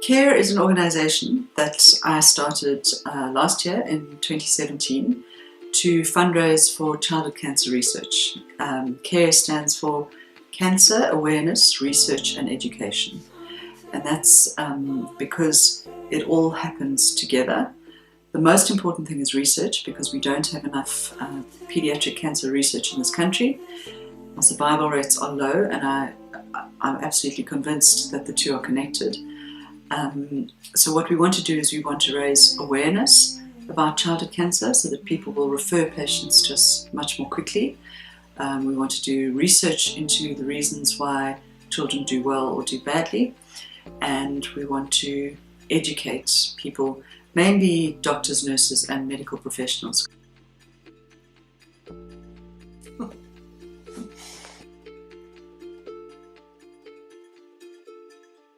C.A.R.E is an organisation that I started last year in 2017 to fundraise for childhood cancer research. C.A.R.E stands for Cancer Awareness, Research and Education. And that's because it all happens together. The most important thing is research, because we don't have enough pediatric cancer research in this country. Our survival rates are low, and I'm absolutely convinced that the two are connected. So what we want to do is we want to raise awareness about childhood cancer so that people will refer patients to us much more quickly. We want to do research into the reasons why children do well or do badly, and we want to educate people, mainly doctors, nurses and medical professionals.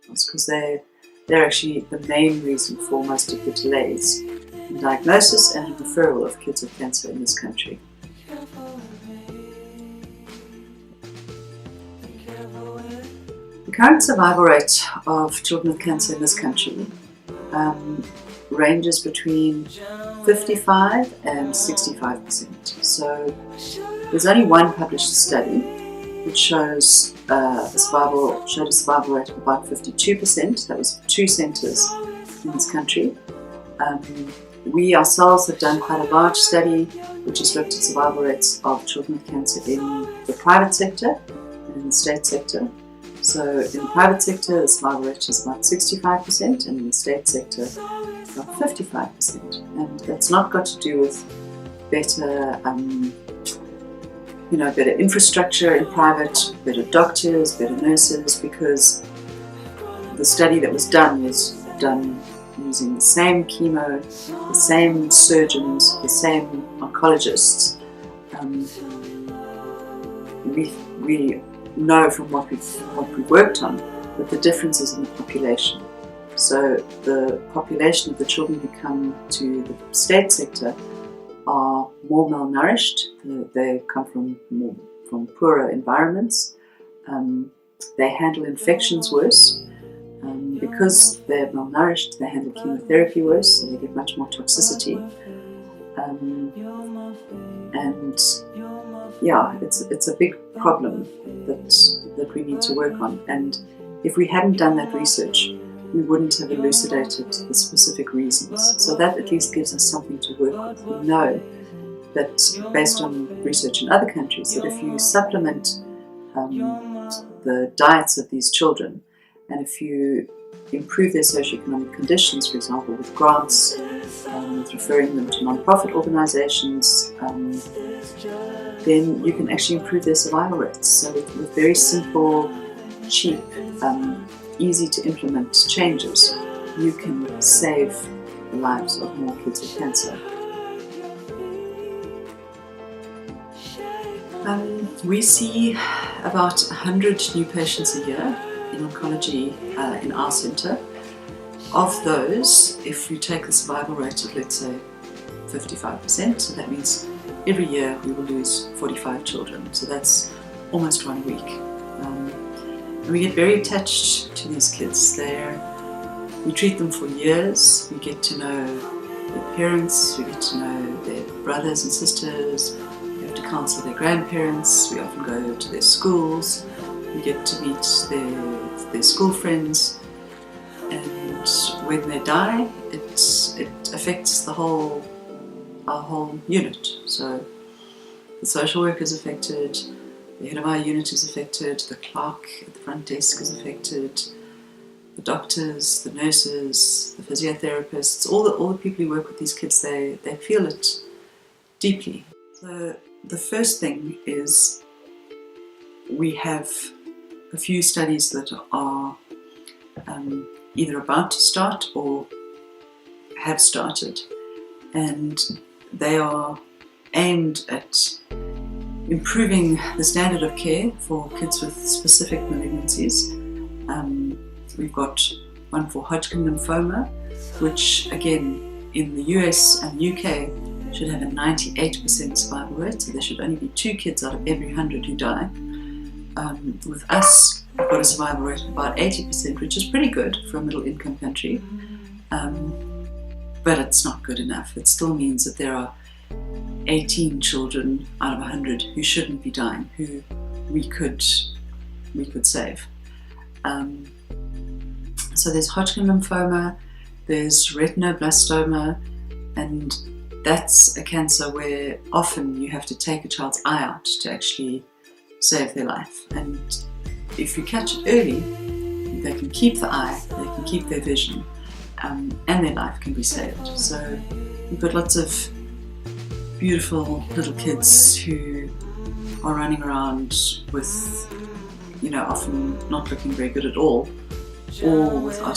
Because they're actually the main reason for most of the delays in diagnosis and referral of kids with cancer in this country. The current survival rate of children with cancer in this country ranges between 55 and 65%. So there's only one published study which showed a survival rate of about 52%. That was 2 centres in this country. We ourselves have done quite a large study which has looked at survival rates of children with cancer in the private sector and in the state sector. So in the private sector, the survival rate is about 65%, and in the state sector, about 55%. And that's not got to do with better better infrastructure in private, better doctors, better nurses, because the study that was done using the same chemo, the same surgeons, the same oncologists. We know from what we've worked on that the difference is in the population. So the population of the children who come to the state sector are more malnourished. They come from poorer environments. They handle infections worse. Because they're malnourished, they handle chemotherapy worse, so they get much more toxicity. And yeah, it's a big problem that we need to work on. And if we hadn't done that research, we wouldn't have elucidated the specific reasons. So that at least gives us something to work with. We know that, based on research in other countries, that if you supplement the diets of these children, and if you improve their socioeconomic conditions, for example, with grants, with referring them to non-profit organisations, then you can actually improve their survival rates. So with very simple, cheap, easy to implement changes, you can save the lives of more kids with cancer. We see about 100 new patients a year in oncology in our centre. Of those, if you take the survival rate of, let's say, 55%, so that means every year we will lose 45 children. So that's almost 1 week. And we get very attached to these kids. We treat them for years. We get to know their parents, we get to know their brothers and sisters. We have to counsel their grandparents. We often go to their schools. We get to meet their school friends. And when they die, it affects our whole unit. So the social worker is affected, the head of our unit is affected, the clerk at the front desk is affected, the doctors, the nurses, the physiotherapists, all the people who work with these kids, they feel it deeply. So the first thing is we have a few studies that are either about to start or have started, and they are aimed at improving the standard of care for kids with specific malignancies. We've got one for Hodgkin lymphoma, which again in the US and UK should have a 98% survival rate, so there should only be 2 kids out of every 100 who die. With us, we've got a survival rate of about 80%, which is pretty good for a middle-income country. But it's not good enough. It still means that there are 18 children out of 100 who shouldn't be dying, who we could save. So there's Hodgkin lymphoma, there's retinoblastoma, and that's a cancer where often you have to take a child's eye out to actually save their life. And if you catch it early, they can keep the eye, they can keep their vision, and their life can be saved. So we've got lots of beautiful little kids who are running around with, often not looking very good at all, or with